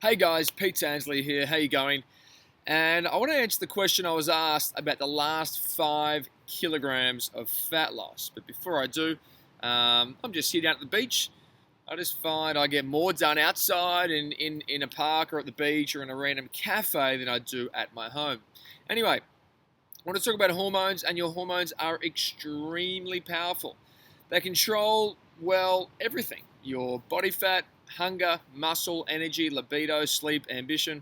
Hey guys, Pete Tansley here. How you going? And I want to answer the question I was asked about the last 5 kilograms of fat loss. But before I do, I'm just here down at the beach. I just find I get more done outside in a park or at the beach or in a random cafe than I do at my home. Anyway, I want to talk about hormones, and your hormones are extremely powerful. They control, well, everything: your body fat, hunger, muscle, energy, libido, sleep, ambition.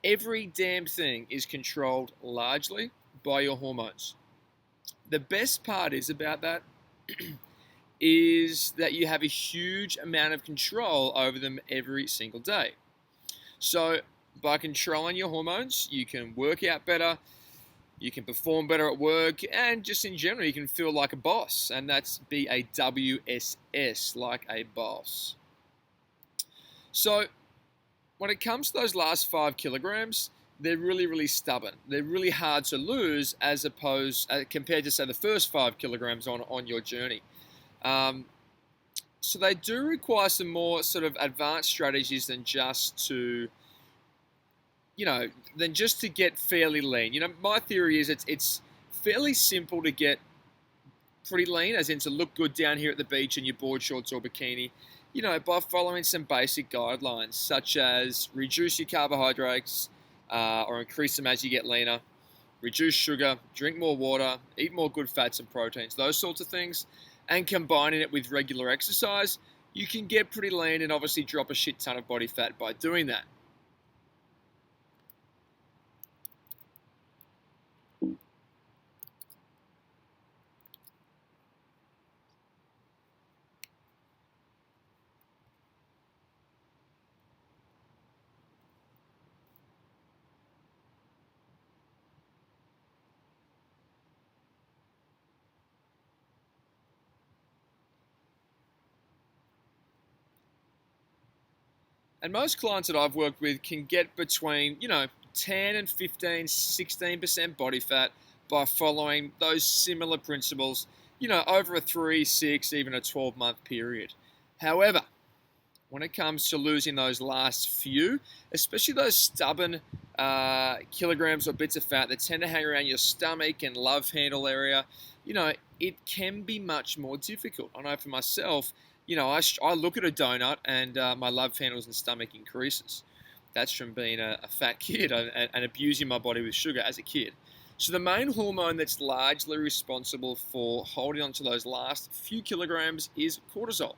Every damn thing is controlled largely by your hormones. The best part is about that is that you have a huge amount of control over them every single day. So, by controlling your hormones, you can work out better, you can perform better at work, and just in general, you can feel like a boss. And that's BAWSS, like a boss. So, when it comes to those last 5 kilograms, they're really, really stubborn. They're really hard to lose as opposed compared to, say, the first 5 kilograms on your journey. So they do require some more sort of advanced strategies than just to, get fairly lean. My theory is it's fairly simple to get pretty lean, as in to look good down here at the beach in your board shorts or bikini, by following some basic guidelines, such as reduce your carbohydrates or increase them as you get leaner, reduce sugar, drink more water, eat more good fats and proteins, those sorts of things, and combining it with regular exercise. You can get pretty lean and obviously drop a shit ton of body fat by doing that. And most clients that I've worked with can get between, 10 and 15, 16% body fat by following those similar principles, over a 3, 6, even a 12-month period. However, when it comes to losing those last few, especially those stubborn kilograms or bits of fat that tend to hang around your stomach and love handle area, it can be much more difficult. I know for myself, I look at a donut and my love handles and stomach increases. That's from being a fat kid and abusing my body with sugar as a kid. So the main hormone that's largely responsible for holding on to those last few kilograms is cortisol.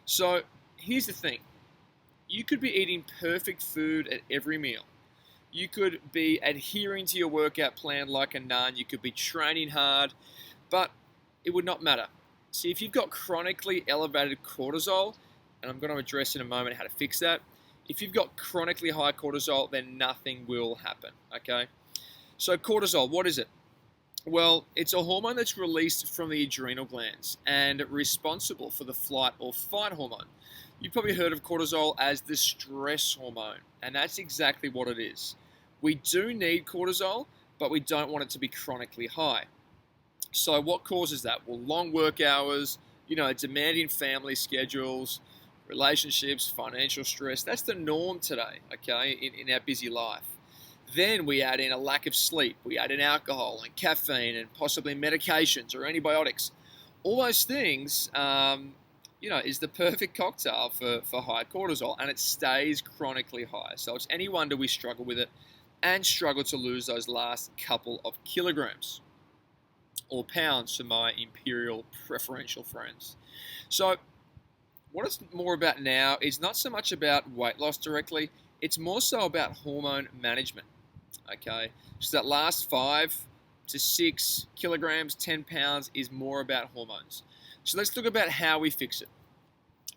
So here's the thing. You could be eating perfect food at every meal. You could be adhering to your workout plan like a nun. You could be training hard, but it would not matter. See, if you've got chronically elevated cortisol, and I'm going to address in a moment how to fix that, if you've got chronically high cortisol, then nothing will happen, okay? So cortisol, what is it? Well, it's a hormone that's released from the adrenal glands and responsible for the flight or fight hormone. You've probably heard of cortisol as the stress hormone, and that's exactly what it is. We do need cortisol, but we don't want it to be chronically high. So what causes that? Well, long work hours, demanding family schedules, relationships, financial stress. That's the norm today, okay, in our busy life. Then we add in a lack of sleep. We add in alcohol and caffeine and possibly medications or antibiotics. All those things, is the perfect cocktail for high cortisol, and it stays chronically high. So it's any wonder we struggle with it and struggle to lose those last couple of kilograms or pounds for my imperial preferential friends. So what it's more about now is not so much about weight loss directly, it's more so about hormone management, okay? So that last 5 to 6 kilograms, 10 pounds is more about hormones. So let's look about how we fix it.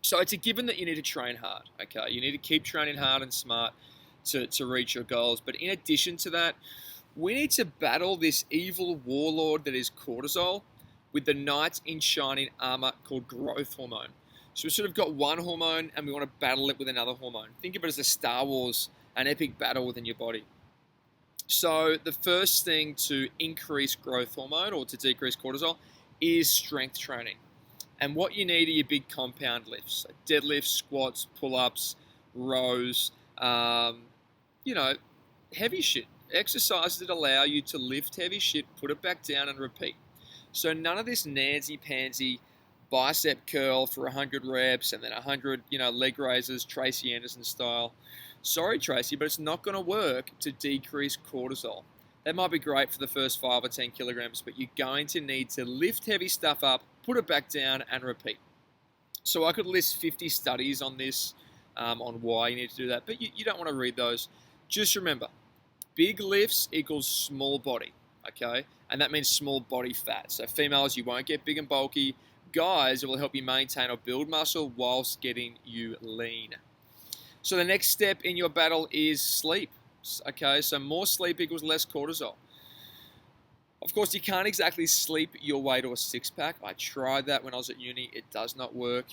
So it's a given that you need to train hard, okay? You need to keep training hard and smart to reach your goals. But in addition to that, we need to battle this evil warlord that is cortisol with the knight in shining armor called growth hormone. So we've sort of got one hormone and we want to battle it with another hormone. Think of it as a Star Wars, an epic battle within your body. So the first thing to increase growth hormone or to decrease cortisol is strength training. And what you need are your big compound lifts, so deadlifts, squats, pull-ups, rows, Um, you know, heavy shit. Exercises that allow you to lift heavy shit, put it back down, and repeat. So none of this nancy-pansy bicep curl for 100 reps and then 100, leg raises, Tracy Anderson style. Sorry, Tracy, but it's not going to work to decrease cortisol. That might be great for the first 5 or 10 kilograms, but you're going to need to lift heavy stuff up, put it back down, and repeat. So I could list 50 studies on this, on why you need to do that, but you don't want to read those. Just remember, big lifts equals small body, okay? And that means small body fat. So females, you won't get big and bulky. Guys, it will help you maintain or build muscle whilst getting you lean. So the next step in your battle is sleep, okay? So more sleep equals less cortisol. Of course, you can't exactly sleep your way to a six-pack. I tried that when I was at uni. It does not work.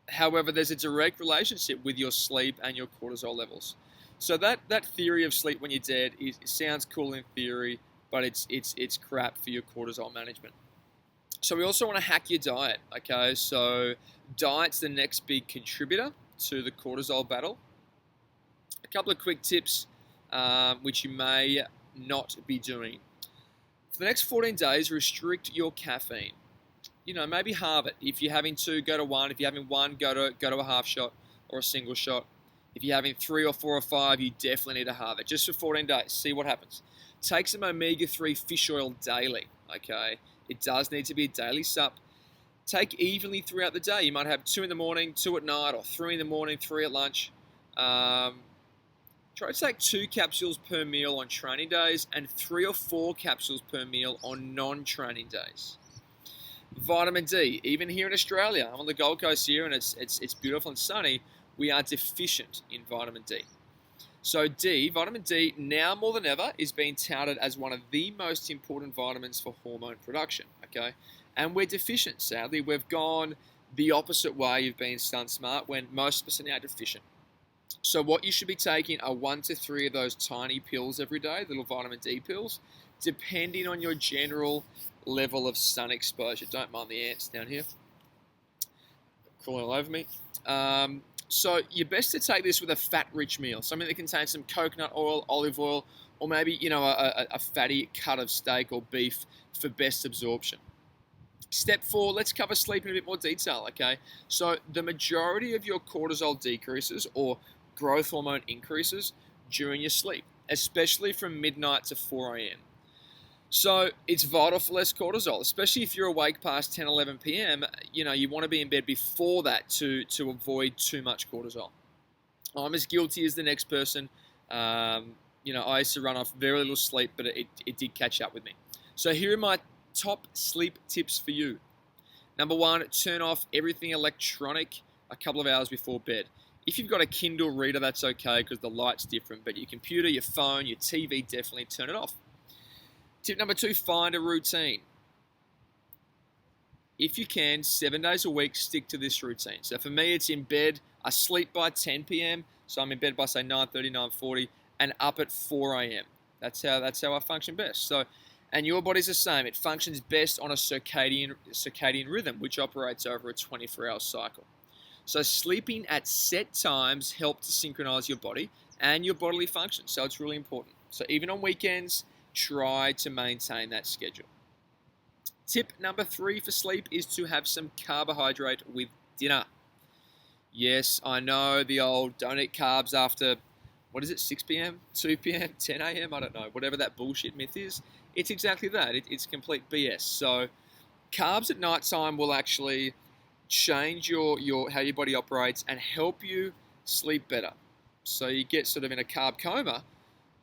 However, there's a direct relationship with your sleep and your cortisol levels. So that theory of sleep when you're dead sounds cool in theory, but it's crap for your cortisol management. So we also want to hack your diet, okay? So diet's the next big contributor to the cortisol battle. A couple of quick tips which you may not be doing. For the next 14 days, restrict your caffeine. Maybe halve it. If you're having 2, go to 1. If you're having 1, go to a half shot or a single shot. If you're having 3 or 4 or 5, you definitely need to halve it. Just for 14 days. See what happens. Take some omega-3 fish oil daily, okay? It does need to be a daily sup. Take evenly throughout the day. You might have 2 in the morning, 2 at night, or 3 in the morning, 3 at lunch. Try to take 2 capsules per meal on training days and 3 or 4 capsules per meal on non-training days. Vitamin D, even here in Australia, I'm on the Gold Coast here and it's beautiful and sunny, we are deficient in vitamin D. So vitamin D, now more than ever, is being touted as one of the most important vitamins for hormone production, okay? And we're deficient, sadly. We've gone the opposite way of being sun smart when most of us are now deficient. So what you should be taking are 1 to 3 of those tiny pills every day, little vitamin D pills, depending on your general level of sun exposure. Don't mind the ants down here crawling all over me. So you're best to take this with a fat-rich meal, something that contains some coconut oil, olive oil, or maybe a fatty cut of steak or beef for best absorption. Step 4, let's cover sleep in a bit more detail, okay? So the majority of your cortisol decreases or growth hormone increases during your sleep, especially from midnight to 4 a.m. So it's vital for less cortisol, especially if you're awake past 10, 11 p.m. You want to be in bed before that to avoid too much cortisol. I'm as guilty as the next person. I used to run off very little sleep, but it did catch up with me. So here are my top sleep tips for you. Number 1, turn off everything electronic a couple of hours before bed. If you've got a Kindle reader, that's okay because the light's different, but your computer, your phone, your TV, definitely turn it off. Tip number 2, find a routine. If you can, 7 days a week, stick to this routine. So for me, it's in bed. I sleep by 10 p.m., so I'm in bed by, say, 9:30, 9:40, and up at 4 a.m. That's how I function best. So, and your body's the same. It functions best on a circadian rhythm, which operates over a 24-hour cycle. So sleeping at set times helps to synchronize your body and your bodily function. So it's really important. So even on weekends, try to maintain that schedule. Tip number 3 for sleep is to have some carbohydrate with dinner. Yes, I know the old don't eat carbs after, 6 p.m., 2 p.m., 10 a.m., I don't know, whatever that bullshit myth is. It's exactly that. It's complete BS. So carbs at nighttime will actually change your how your body operates and help you sleep better. So you get sort of in a carb coma,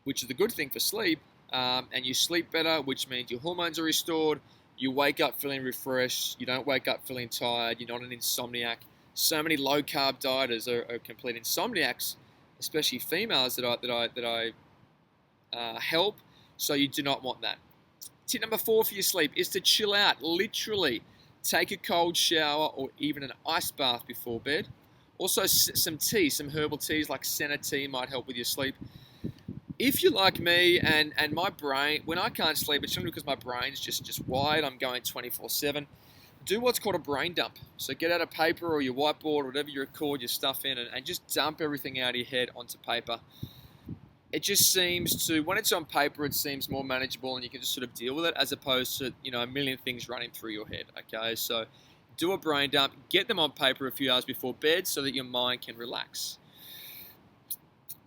which is the good thing for sleep, and you sleep better, which means your hormones are restored. You wake up feeling refreshed. You don't wake up feeling tired. You're not an insomniac. So many low-carb dieters are complete insomniacs, especially females that I help. So you do not want that. Tip number 4 for your sleep is to chill out. Literally, take a cold shower or even an ice bath before bed. Also, some tea, some herbal teas like senna tea might help with your sleep. If you're like me and my brain, when I can't sleep, it's simply because my brain's just wired. I'm going 24/7. do what's called a brain dump. So get out a paper or your whiteboard or whatever you record your stuff in, and just dump everything out of your head onto paper. It just seems to, when it's on paper, it seems more manageable and you can just sort of deal with it as opposed to, a million things running through your head, okay? So do a brain dump, get them on paper a few hours before bed so that your mind can relax.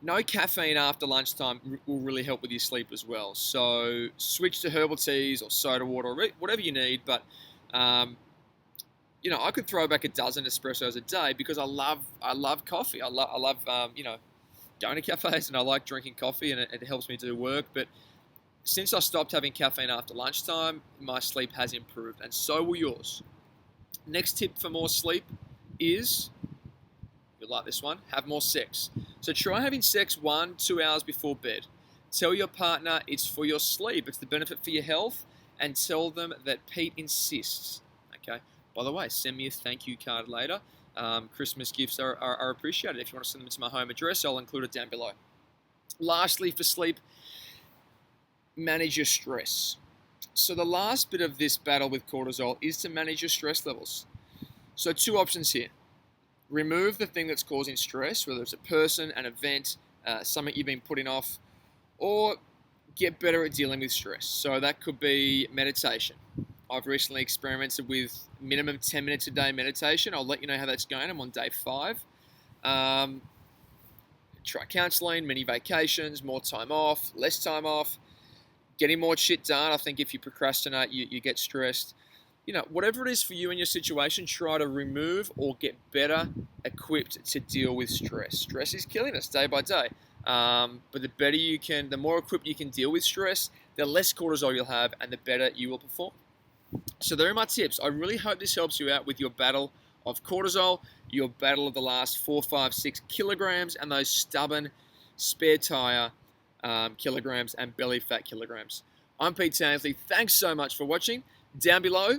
No caffeine after lunchtime will really help with your sleep as well. So switch to herbal teas or soda water or whatever you need, but I could throw back a dozen espressos a day because I love coffee. I love going to cafes and I like drinking coffee and it helps me do work. But since I stopped having caffeine after lunchtime, my sleep has improved and so will yours. Next tip for more sleep is, you'll like this one, have more sex. So try having sex 1-2 hours before bed. Tell your partner it's for your sleep, it's the benefit for your health, and tell them that Pete insists. Okay. By the way, send me a thank you card later. Christmas gifts are appreciated. If you want to send them to my home address, I'll include it down below. Lastly, for sleep, manage your stress. So the last bit of this battle with cortisol is to manage your stress levels. So 2 options here. Remove the thing that's causing stress, whether it's a person, an event, something you've been putting off, or get better at dealing with stress. So that could be meditation. I've recently experimented with minimum 10 minutes a day meditation. I'll let you know how that's going. I'm on day 5. Try counseling, mini vacations, more time off, less time off, getting more shit done. I think if you procrastinate, you get stressed. Whatever it is for you in your situation, try to remove or get better equipped to deal with stress. Stress is killing us day by day. But the more equipped you can deal with stress, the less cortisol you'll have and the better you will perform. So there are my tips. I really hope this helps you out with your battle of cortisol, your battle of the last 4, 5, 6 kilograms, and those stubborn spare tire kilograms and belly fat kilograms. I'm Pete Tansley. Thanks so much for watching. Down below,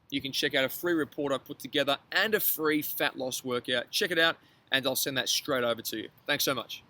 you can check out a free report I put together and a free fat loss workout. Check it out, and I'll send that straight over to you. Thanks so much.